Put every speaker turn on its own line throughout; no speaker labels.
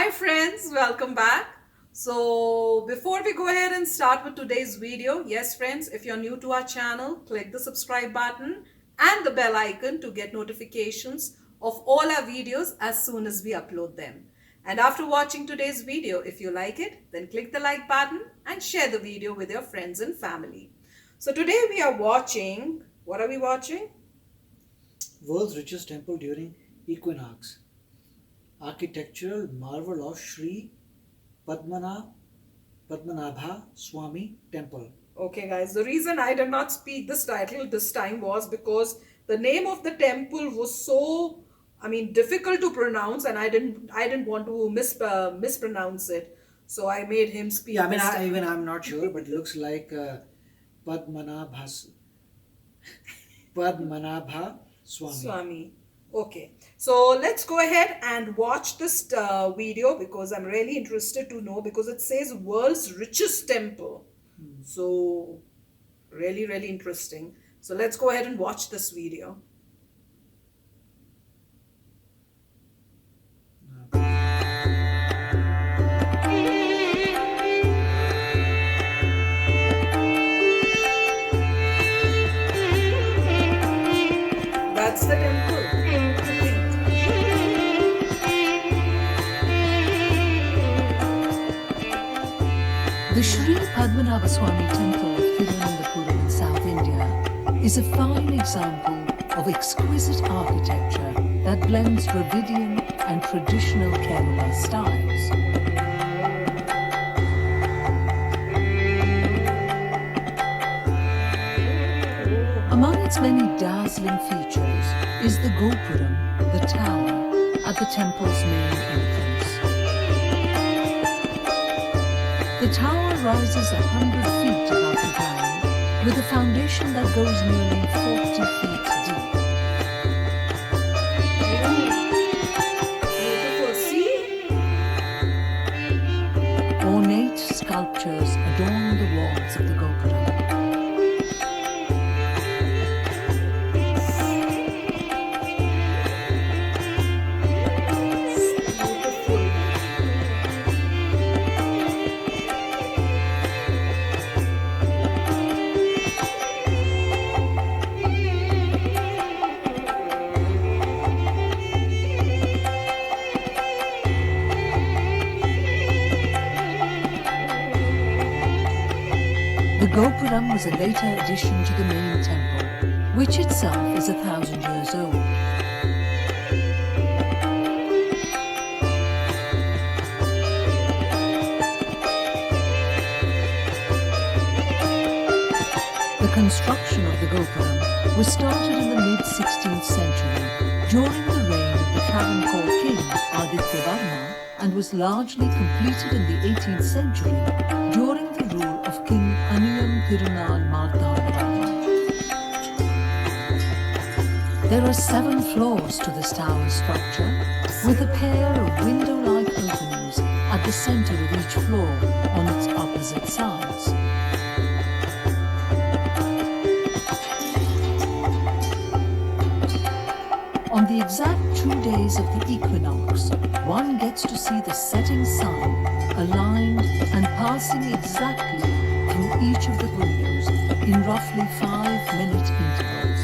Hi friends, welcome back. So before we go ahead and start with today's video, yes friends, if you're new to our channel, click the subscribe button and the bell icon to get notifications of all our videos as soon as we upload them. And after watching today's video, if you like it, then click the like button and share the video with your friends and family. So today we are watching, what are we watching?
World's richest temple during Equinox. Architectural marvel of Sree Padmanabhaswamy temple.
Okay guys, the reason I did not speak this title this time was because the name of the temple was so, difficult to pronounce, and I didn't want to mispronounce it. So I made him speak.
Yeah,
this time.
I'm not sure, but it looks like Padmanabhaswamy.
Swami. Okay, so let's go ahead and watch this video because I'm really interested to know, because it says world's richest temple. So really interesting. So let's go ahead and watch this video. That's the temple.
The Sree Padmanabhaswamy temple of Padmanabha in South India is a fine example of exquisite architecture that blends Dravidian and traditional Kerala styles. Among its many dazzling features is the Gopuram, the tower, at the temple's main entrance. The tower rises 100 feet above the ground with a foundation that goes nearly 40 feet deep.
Beautiful. See?
Ornate sculptures adorn the walls of the Gopuram. The Gopuram was a later addition to the main temple, which itself is 1,000 years old. The construction of the Gopuram was started in the mid-16th century during the reign of the Travancore king Aditya Varma, and was largely completed in the 18th century during the rule of King Aniyam Thirunal Marthandavarma. There are 7 floors to this tower structure, with a pair of window-like openings at the center of each floor on its opposite sides. On the exact 2 days of the equinox, one gets to see the setting sun aligned and passing exactly through each of the windows in roughly 5-minute intervals.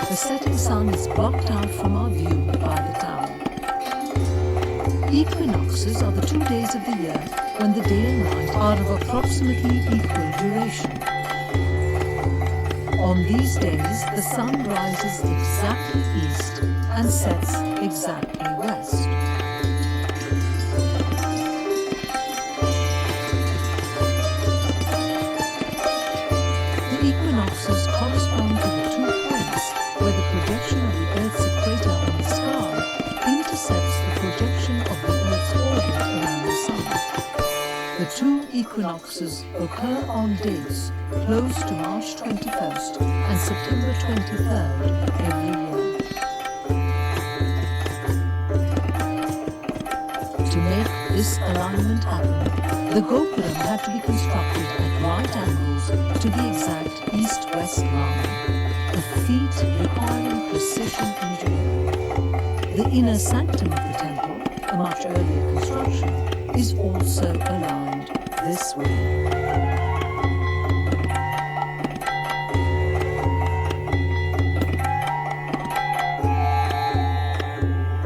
The setting sun is blocked out from our view by the tower. Equinoxes are the 2 days of the year when the day and night are of approximately equal duration. On these days, the sun rises exactly east and sets exactly west. two equinoxes occur on dates close to March 21st and September 23rd every year. To make this alignment happen, the Gopuram had to be constructed at right angles to the exact east-west line, a feat requiring precision engineering. The inner sanctum of the temple, a much earlier construction, is also aligned this way.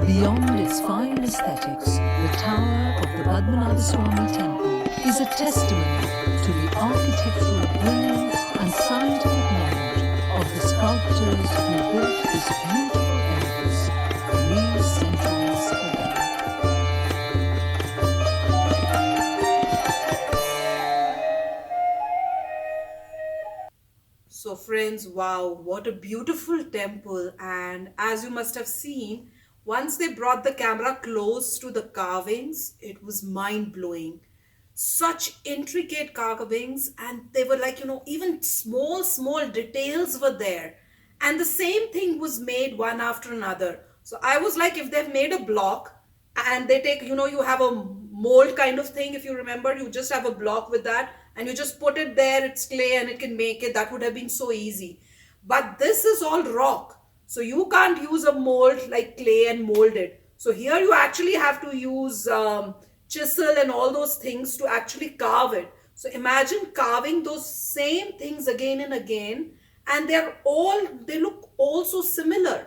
Beyond its fine aesthetics, the tower of the Padmanabhaswamy temple is a testimony to the architectural brilliance and scientific knowledge of the sculptors who built this beautiful edifice 3 centuries ago.
So friends, wow, what a beautiful temple. And as you must have seen, once they brought the camera close to the carvings, it was mind-blowing. Such intricate carvings, and they were like, even small details were there. And the same thing was made one after another. So I was like, if they've made a block and they take, you have a mold kind of thing, if you remember, you just have a block with that and you just put it there, it's clay and it can make it. That would have been so easy. But this is all rock. So you can't use a mold like clay and mold it. So here you actually have to use chisel and all those things to actually carve it. So imagine carving those same things again and again, and they look all so similar,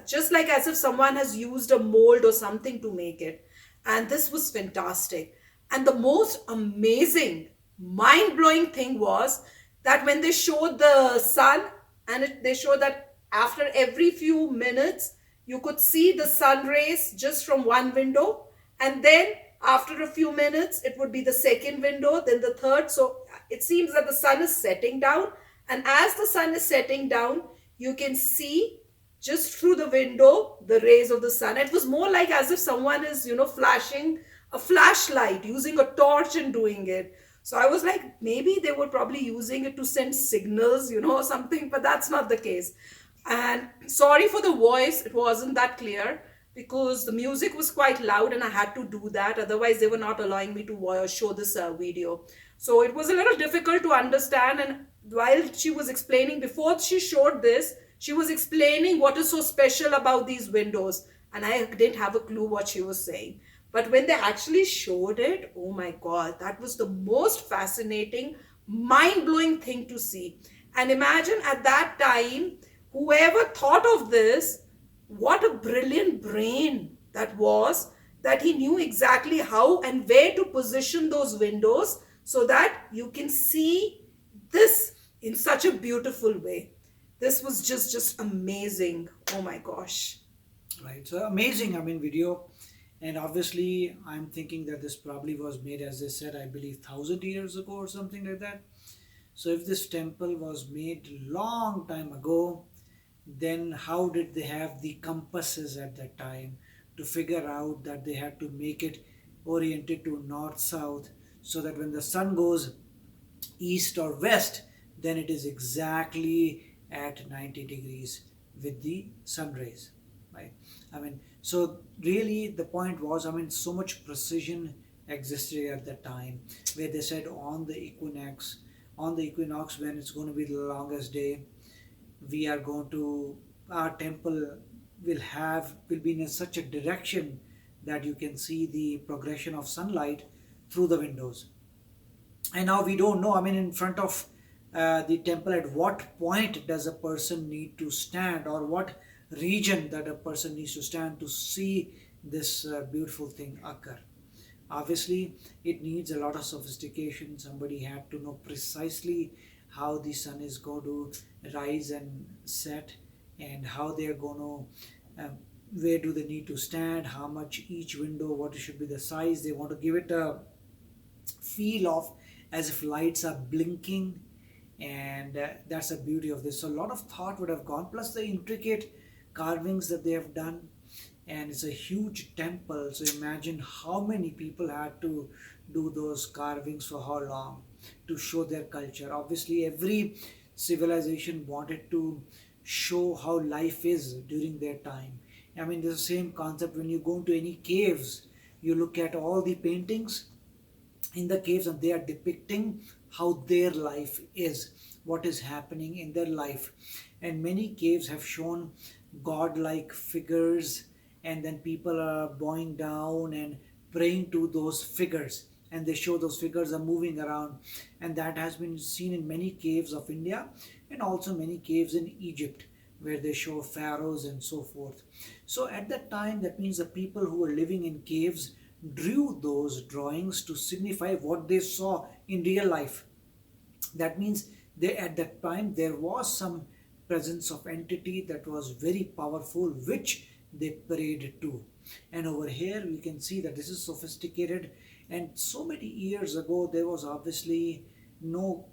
just like as if someone has used a mold or something to make it. And this was fantastic. And the most amazing, mind-blowing thing was that when they showed the sun, and they showed that after every few minutes you could see the sun rays just from one window, and then after a few minutes it would be the second window, then the third. So it seems that the sun is setting down, and as the sun is setting down, you can see just through the window the rays of the sun. It was more like as if someone is flashing a flashlight, using a torch and doing it. So I was like, maybe they were probably using it to send signals, or something, but that's not the case. And sorry for the voice, it wasn't that clear because the music was quite loud and I had to do that. Otherwise, they were not allowing me to show this video. So it was a little difficult to understand. And while she was explaining, before she showed this, she was explaining what is so special about these windows. And I didn't have a clue what she was saying. But when they actually showed it, oh my God, that was the most fascinating, mind-blowing thing to see. And imagine at that time, whoever thought of this, what a brilliant brain that was, that he knew exactly how and where to position those windows so that you can see this in such a beautiful way. This was just amazing. Oh my gosh.
Right, so amazing, video. And obviously, I'm thinking that this probably was made, as they said, I believe 1,000 years ago or something like that. So if this temple was made long time ago, then how did they have the compasses at that time to figure out that they had to make it oriented to north-south so that when the sun goes east or west, then it is exactly at 90 degrees with the sun rays, right? So really the point was, so much precision existed at that time, where they said on the equinox when it's going to be the longest day, our temple will be in such a direction that you can see the progression of sunlight through the windows. And now we don't know, in front of the temple, at what point does a person need to stand, or what region that a person needs to stand to see this beautiful thing occur. Obviously, it needs a lot of sophistication. Somebody had to know precisely how the sun is going to rise and set, and how they're going to, where do they need to stand, how much each window, what should be the size. They want to give it a feel of as if lights are blinking, and that's the beauty of this. So a lot of thought would have gone, plus the intricate carvings that they have done. and it's a huge temple. So imagine how many people had to do those carvings for how long to show their culture. Obviously, every civilization wanted to show how life is during their time. I mean, there's the same concept when you go into any caves, you look at all the paintings in the caves and they are depicting how their life is, what is happening in their life. And many caves have shown godlike figures, and then people are bowing down and praying to those figures, and they show those figures are moving around. And that has been seen in many caves of India and also many caves in Egypt, where they show pharaohs and so forth. So at that time, that means the people who were living in caves drew those drawings to signify what they saw in real life. That means they, at that time, there was some presence of entity that was very powerful, which they prayed to. And over here we can see that this is sophisticated, and so many years ago there was obviously no,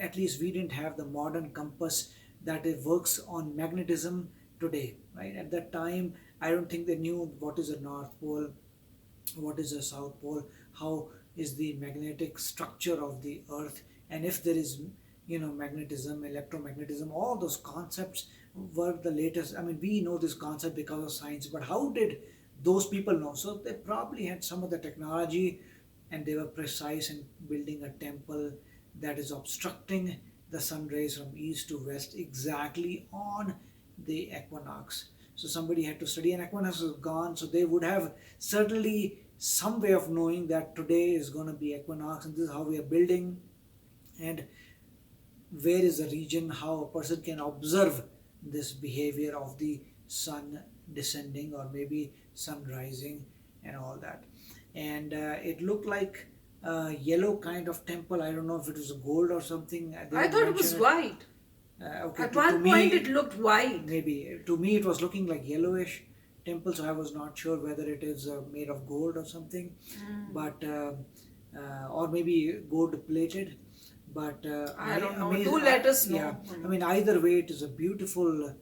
at least we didn't have the modern compass that it works on magnetism today, right? At that time, I don't think they knew what is the North Pole, what is the South Pole, how is the magnetic structure of the earth, and if there is, magnetism, electromagnetism, all those concepts were the latest. I mean, we know this concept because of science, but how did those people know? So they probably had some of the technology, and they were precise in building a temple that is obstructing the sun rays from east to west exactly on the equinox. So somebody had to study, and equinox is gone, so they would have certainly some way of knowing that today is going to be equinox and this is how we are building, and where is the region, how a person can observe this behavior of the sun descending or maybe sun rising and all that. And it looked like a yellow kind of temple. I don't know if it was gold or something. They
I
didn't
thought it was
mention
white.
Okay,
At
to
one
me,
point it looked white.
maybe to me it was looking like yellowish temple, so I was not sure whether it is made of gold or something, but or maybe gold plated. But
I don't know.
amazing,
Do let us know.
yeah, I mean, either way, it is a beautiful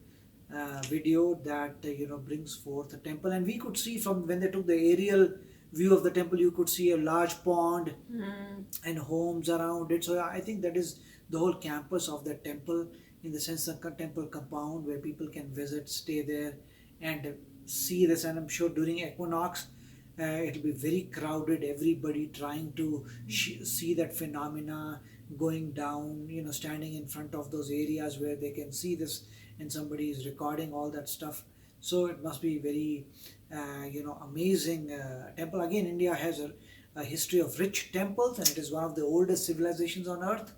video that brings forth a temple, and we could see from when they took the aerial view of the temple, you could see a large pond and homes around it. So I think that is the whole campus of the temple, in the sense of temple compound where people can visit, stay there, and see this. And I'm sure during equinox, it'll be very crowded. Everybody trying to see that phenomena going down. Standing in front of those areas where they can see this, and somebody is recording all that stuff. So it must be very, amazing temple. Again, India has a history of rich temples, and it is one of the oldest civilizations on earth.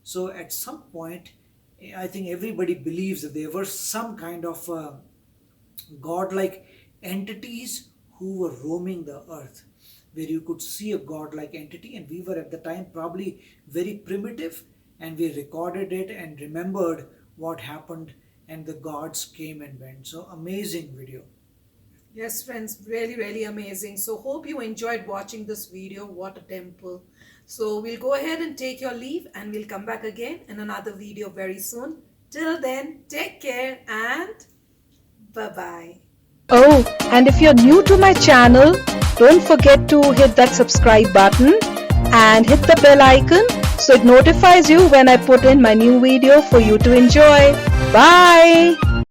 So at some point, I think everybody believes that there were some kind of godlike entities who were roaming the earth, where you could see a godlike entity. And we were at the time probably very primitive, and we recorded it and remembered what happened, and the gods came and went. So amazing video.
Yes, friends, really, really amazing. So hope you enjoyed watching this video. What a temple. So we'll go ahead and take your leave, and we'll come back again in another video very soon. Till then, take care and bye-bye.
Oh, and if you're new to my channel, don't forget to hit that subscribe button and hit the bell icon so it notifies you when I put in my new video for you to enjoy. Bye!